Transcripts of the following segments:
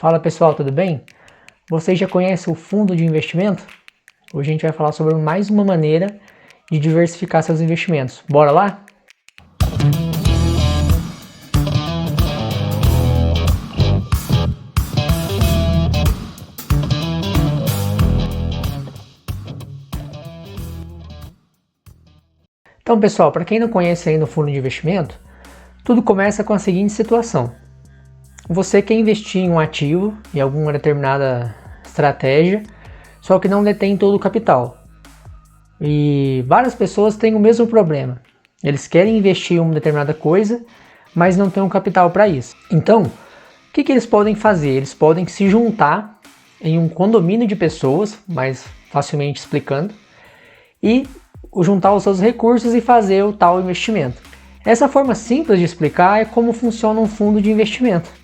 Fala pessoal, tudo bem? Vocês já conhecem o fundo de investimento? Hoje a gente vai falar sobre mais uma maneira de diversificar seus investimentos. Bora lá? Então pessoal, para quem não conhece ainda o fundo de investimento, tudo começa com a seguinte situação. Você quer investir em um ativo, em alguma determinada estratégia, só que não detém todo o capital. E várias pessoas têm o mesmo problema. Eles querem investir em uma determinada coisa, mas não têm um capital para isso. Então, o que eles podem fazer? Eles podem se juntar em um condomínio de pessoas, mais facilmente explicando, e juntar os seus recursos e fazer o tal investimento. Essa forma simples de explicar é como funciona um fundo de investimento.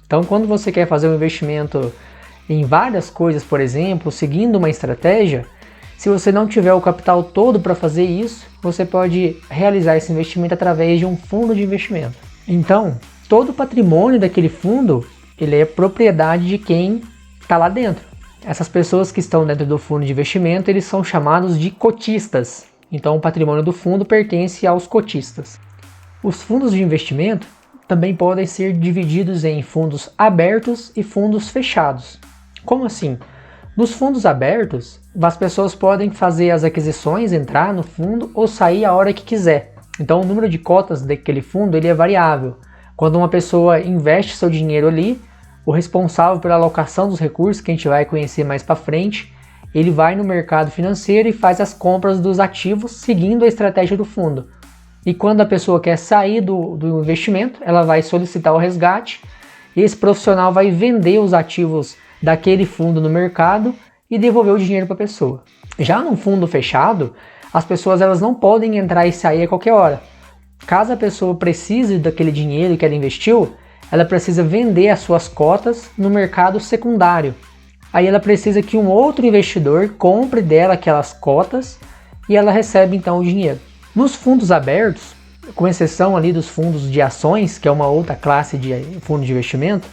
Então, quando você quer fazer um investimento em várias coisas, por exemplo, seguindo uma estratégia, se você não tiver o capital todo para fazer isso, você pode realizar esse investimento através de um fundo de investimento. Então, todo o patrimônio daquele fundo, ele é propriedade de quem está lá dentro. Essas pessoas que estão dentro do fundo de investimento, eles são chamados de cotistas. Então, o patrimônio do fundo pertence aos cotistas. Os fundos de investimento também podem ser divididos em fundos abertos e fundos fechados. Como assim? Nos fundos abertos, as pessoas podem fazer as aquisições, entrar no fundo ou sair a hora que quiser. Então, o número de cotas daquele fundo ele é variável. Quando uma pessoa investe seu dinheiro ali, o responsável pela alocação dos recursos, que a gente vai conhecer mais para frente, ele vai no mercado financeiro e faz as compras dos ativos seguindo a estratégia do fundo. E quando a pessoa quer sair do investimento, ela vai solicitar o resgate e esse profissional vai vender os ativos daquele fundo no mercado e devolver o dinheiro para a pessoa. Já no fundo fechado, as pessoas elas não podem entrar e sair a qualquer hora. Caso a pessoa precise daquele dinheiro que ela investiu, ela precisa vender as suas cotas no mercado secundário. Aí ela precisa que um outro investidor compre dela aquelas cotas e ela recebe então o dinheiro. Nos fundos abertos, com exceção ali dos fundos de ações, que é uma outra classe de fundo de investimento,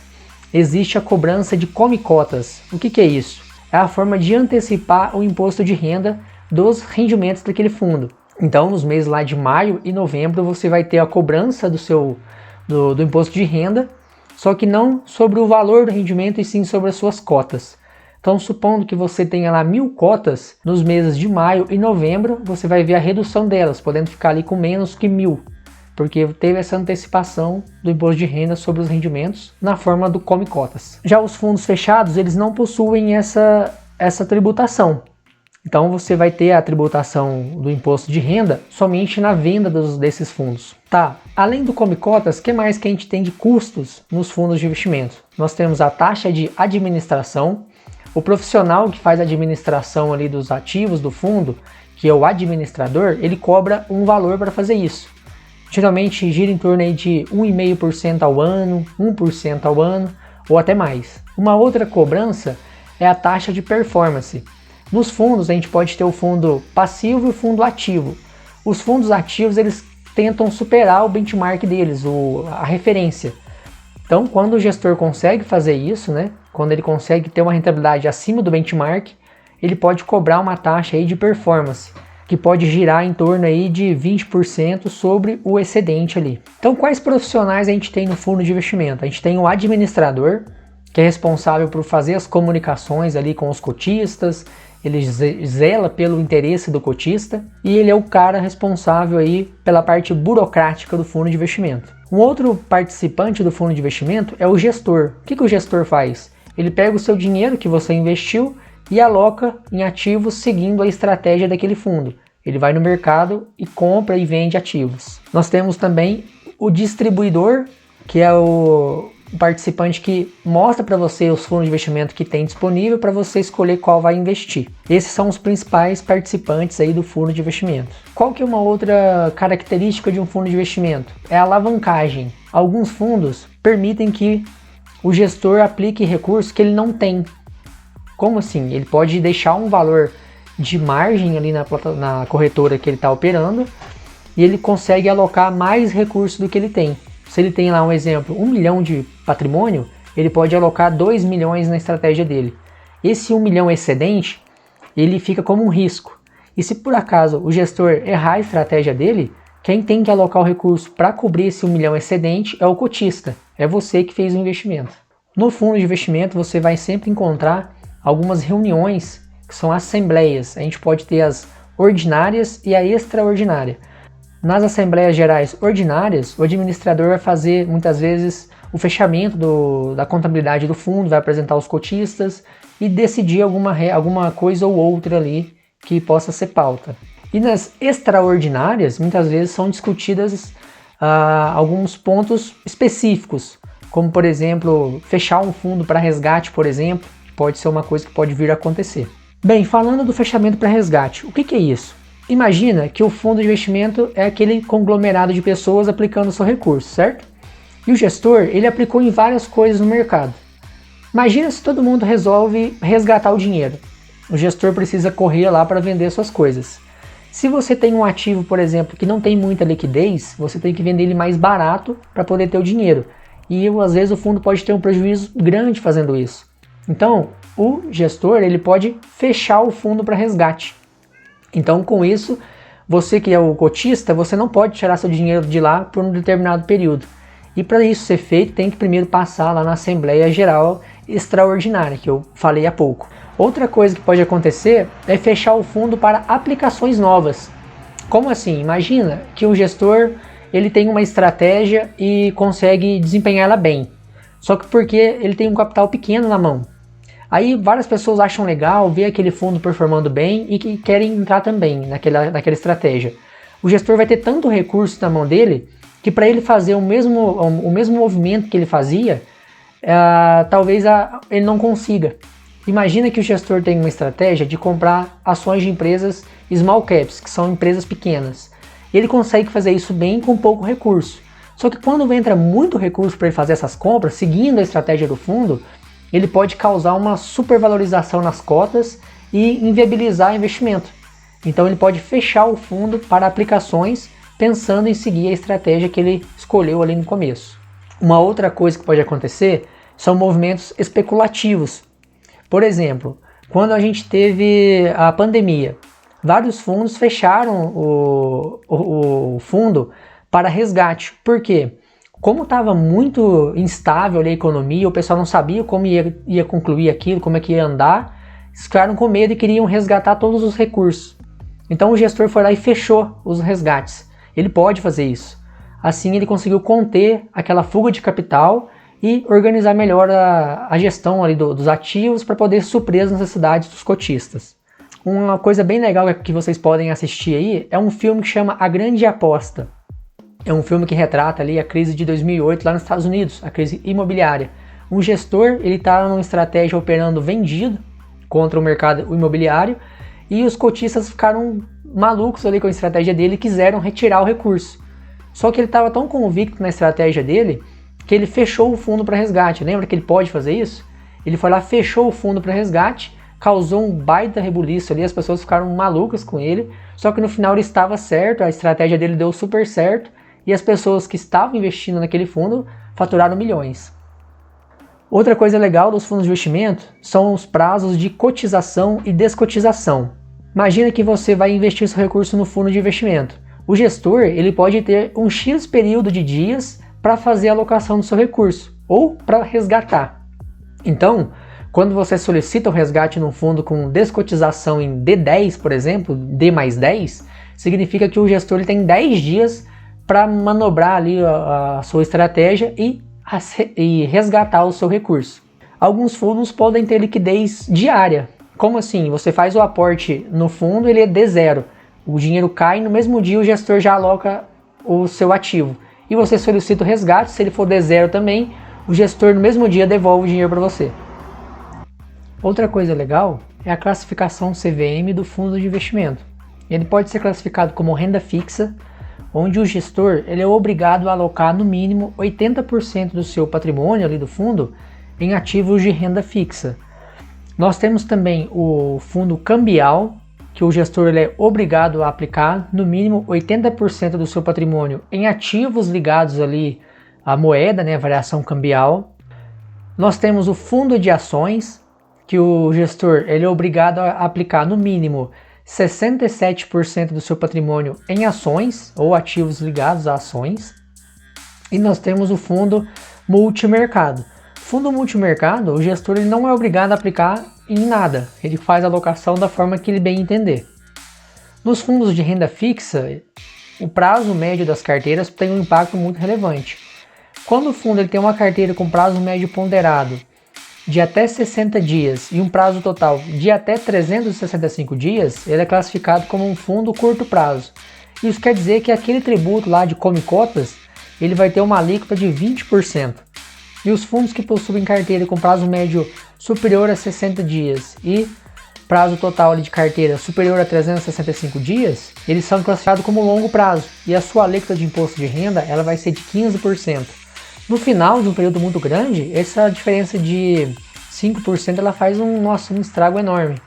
existe a cobrança de come-cotas. O que é isso? É a forma de antecipar o imposto de renda dos rendimentos daquele fundo. Então, nos meses lá de maio e novembro, você vai ter a cobrança do imposto de renda, só que não sobre o valor do rendimento e sim sobre as suas cotas. Então, supondo que você tenha lá 1.000 cotas, nos meses de maio e novembro, você vai ver a redução delas, podendo ficar ali com menos que 1.000, porque teve essa antecipação do imposto de renda sobre os rendimentos na forma do come cotas. Já os fundos fechados, eles não possuem essa tributação. Então, você vai ter a tributação do imposto de renda somente na venda desses fundos. Tá, além do come cotas, o que mais que a gente tem de custos nos fundos de investimento? Nós temos a taxa de administração. O profissional que faz a administração ali dos ativos do fundo, que é o administrador, ele cobra um valor para fazer isso. Geralmente gira em torno aí de 1,5% ao ano, 1% ao ano ou até mais. Uma outra cobrança é a taxa de performance. Nos fundos a gente pode ter o fundo passivo e o fundo ativo. Os fundos ativos eles tentam superar o benchmark deles, a referência. Então, quando o gestor consegue fazer isso, né, quando ele consegue ter uma rentabilidade acima do benchmark, ele pode cobrar uma taxa aí de performance, que pode girar em torno aí de 20% sobre o excedente ali. Então, quais profissionais a gente tem no fundo de investimento? A gente tem o administrador, que é responsável por fazer as comunicações ali com os cotistas, ele zela pelo interesse do cotista e ele é o cara responsável aí pela parte burocrática do fundo de investimento. Um outro participante do fundo de investimento é o gestor. O que o gestor faz? Ele pega o seu dinheiro que você investiu e aloca em ativos seguindo a estratégia daquele fundo. Ele vai no mercado e compra e vende ativos. Nós temos também o distribuidor, que é o participante que mostra para você os fundos de investimento que tem disponível para você escolher qual vai investir. Esses são os principais participantes aí do fundo de investimento. Qual que é uma outra característica de um fundo de investimento? É a alavancagem. Alguns fundos permitem que o gestor aplique recursos que ele não tem. Como assim? Ele pode deixar um valor de margem ali na corretora que ele está operando e ele consegue alocar mais recursos do que ele tem. Se ele tem lá um exemplo, 1 milhão de patrimônio, ele pode alocar 2 milhões na estratégia dele. Esse 1 milhão excedente, ele fica como um risco. E se por acaso o gestor errar a estratégia dele, quem tem que alocar o recurso para cobrir esse 1 milhão excedente é o cotista, é você que fez o investimento. No fundo de investimento você vai sempre encontrar algumas reuniões que são assembleias. A gente pode ter as ordinárias e a extraordinária. Nas assembleias gerais ordinárias, o administrador vai fazer muitas vezes o fechamento da contabilidade do fundo, vai apresentar os cotistas e decidir alguma coisa ou outra ali que possa ser pauta. E nas extraordinárias, muitas vezes são discutidas alguns pontos específicos, como por exemplo, fechar um fundo para resgate, por exemplo, pode ser uma coisa que pode vir a acontecer. Bem, falando do fechamento para resgate, o que é isso? Imagina que o fundo de investimento é aquele conglomerado de pessoas aplicando o seu recurso, certo? E o gestor, ele aplicou em várias coisas no mercado. Imagina se todo mundo resolve resgatar o dinheiro. O gestor precisa correr lá para vender suas coisas. Se você tem um ativo, por exemplo, que não tem muita liquidez, você tem que vender ele mais barato para poder ter o dinheiro. E às vezes o fundo pode ter um prejuízo grande fazendo isso. Então, o gestor, ele pode fechar o fundo para resgate. Então, com isso, você que é o cotista, você não pode tirar seu dinheiro de lá por um determinado período. E para isso ser feito, tem que primeiro passar lá na Assembleia Geral Extraordinária, que eu falei há pouco. Outra coisa que pode acontecer é fechar o fundo para aplicações novas. Como assim? Imagina que o gestor ele tem uma estratégia e consegue desempenhar ela bem. Só que porque ele tem um capital pequeno na mão. Aí várias pessoas acham legal ver aquele fundo performando bem e que querem entrar também naquela estratégia. O gestor vai ter tanto recurso na mão dele que para ele fazer o mesmo movimento que ele fazia, talvez ele não consiga. Imagina que o gestor tem uma estratégia de comprar ações de empresas small caps, que são empresas pequenas. Ele consegue fazer isso bem com pouco recurso. Só que quando entra muito recurso para ele fazer essas compras, seguindo a estratégia do fundo, ele pode causar uma supervalorização nas cotas e inviabilizar o investimento. Então ele pode fechar o fundo para aplicações pensando em seguir a estratégia que ele escolheu ali no começo. Uma outra coisa que pode acontecer são movimentos especulativos. Por exemplo, quando a gente teve a pandemia, vários fundos fecharam o fundo para resgate. Por quê? Como estava muito instável ali a economia, o pessoal não sabia como ia concluir aquilo, como é que ia andar, eles ficaram com medo e queriam resgatar todos os recursos. Então o gestor foi lá e fechou os resgates. Ele pode fazer isso. Assim ele conseguiu conter aquela fuga de capital e organizar melhor a gestão ali dos ativos para poder suprir as necessidades dos cotistas. Uma coisa bem legal que vocês podem assistir aí é um filme que chama A Grande Aposta. É um filme que retrata ali a crise de 2008 lá nos Estados Unidos, a crise imobiliária. Um gestor, ele está numa estratégia operando vendido contra o mercado imobiliário e os cotistas ficaram malucos ali com a estratégia dele e quiseram retirar o recurso. Só que ele estava tão convicto na estratégia dele que ele fechou o fundo para resgate. Lembra que ele pode fazer isso? Ele foi lá, fechou o fundo para resgate, causou um baita rebuliço ali, as pessoas ficaram malucas com ele, só que no final ele estava certo, a estratégia dele deu super certo, e as pessoas que estavam investindo naquele fundo faturaram milhões. Outra coisa legal dos fundos de investimento são os prazos de cotização e descotização. Imagina que você vai investir seu recurso no fundo de investimento. O gestor ele pode ter um X período de dias para fazer a alocação do seu recurso ou para resgatar. Então, quando você solicita o resgate num fundo com descotização em D10, por exemplo, D mais 10, significa que o gestor ele tem 10 dias para manobrar ali a sua estratégia e resgatar o seu recurso. Alguns fundos podem ter liquidez diária. Como assim? Você faz o aporte no fundo, ele é D0. O dinheiro cai, no mesmo dia o gestor já aloca o seu ativo. E você solicita o resgate, se ele for D0 também, o gestor no mesmo dia devolve o dinheiro para você. Outra coisa legal é a classificação CVM do fundo de investimento. Ele pode ser classificado como renda fixa, onde o gestor ele é obrigado a alocar no mínimo 80% do seu patrimônio ali do fundo em ativos de renda fixa. Nós temos também o fundo cambial, que o gestor ele é obrigado a aplicar no mínimo 80% do seu patrimônio em ativos ligados ali à moeda, né, a variação cambial. Nós temos o fundo de ações, que o gestor ele é obrigado a aplicar no mínimo 67% do seu patrimônio em ações ou ativos ligados a ações. E nós temos o fundo multimercado. Fundo multimercado, o gestor ele não é obrigado a aplicar em nada, ele faz a alocação da forma que ele bem entender. Nos fundos de renda fixa, o prazo médio das carteiras tem um impacto muito relevante. Quando o fundo ele tem uma carteira com prazo médio ponderado de até 60 dias e um prazo total de até 365 dias, ele é classificado como um fundo curto prazo. Isso quer dizer que aquele tributo lá de come cotas, ele vai ter uma alíquota de 20%. E os fundos que possuem carteira com prazo médio superior a 60 dias e prazo total de carteira superior a 365 dias, eles são classificados como longo prazo e a sua alíquota de imposto de renda ela vai ser de 15%. No final de um período muito grande, essa diferença de 5% ela faz um estrago enorme.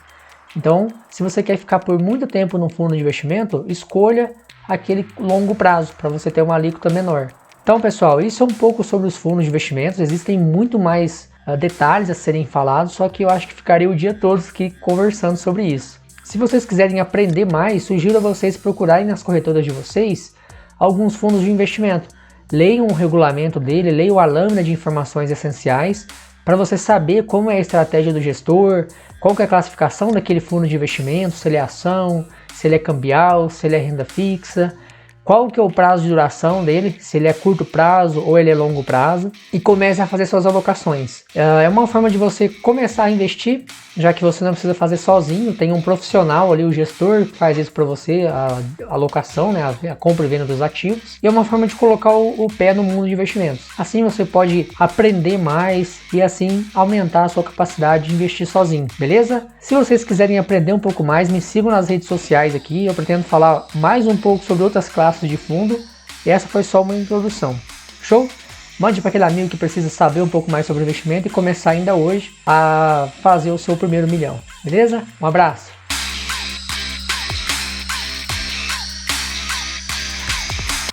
Então, se você quer ficar por muito tempo num fundo de investimento, escolha aquele longo prazo para você ter uma alíquota menor. Então, pessoal, isso é um pouco sobre os fundos de investimentos. Existem muito mais detalhes a serem falados, só que eu acho que ficaria o dia todo aqui conversando sobre isso. Se vocês quiserem aprender mais, sugiro a vocês procurarem nas corretoras de vocês alguns fundos de investimento. Leiam o regulamento dele, leiam a lâmina de informações essenciais para você saber como é a estratégia do gestor, qual que é a classificação daquele fundo de investimento, se ele é ação, se ele é cambial, se ele é renda fixa, qual que é o prazo de duração dele, se ele é curto prazo ou ele é longo prazo, e comece a fazer suas alocações. É uma forma de você começar a investir, já que você não precisa fazer sozinho, tem um profissional ali, o gestor, que faz isso para você, a alocação, né, a compra e venda dos ativos, e é uma forma de colocar o pé no mundo de investimentos. Assim você pode aprender mais e assim aumentar a sua capacidade de investir sozinho, beleza? Se vocês quiserem aprender um pouco mais, me sigam nas redes sociais aqui, eu pretendo falar mais um pouco sobre outras classes de fundo, e essa foi só uma introdução. Show? Mande para aquele amigo que precisa saber um pouco mais sobre investimento e começar ainda hoje a fazer o seu primeiro milhão. Beleza? Um abraço!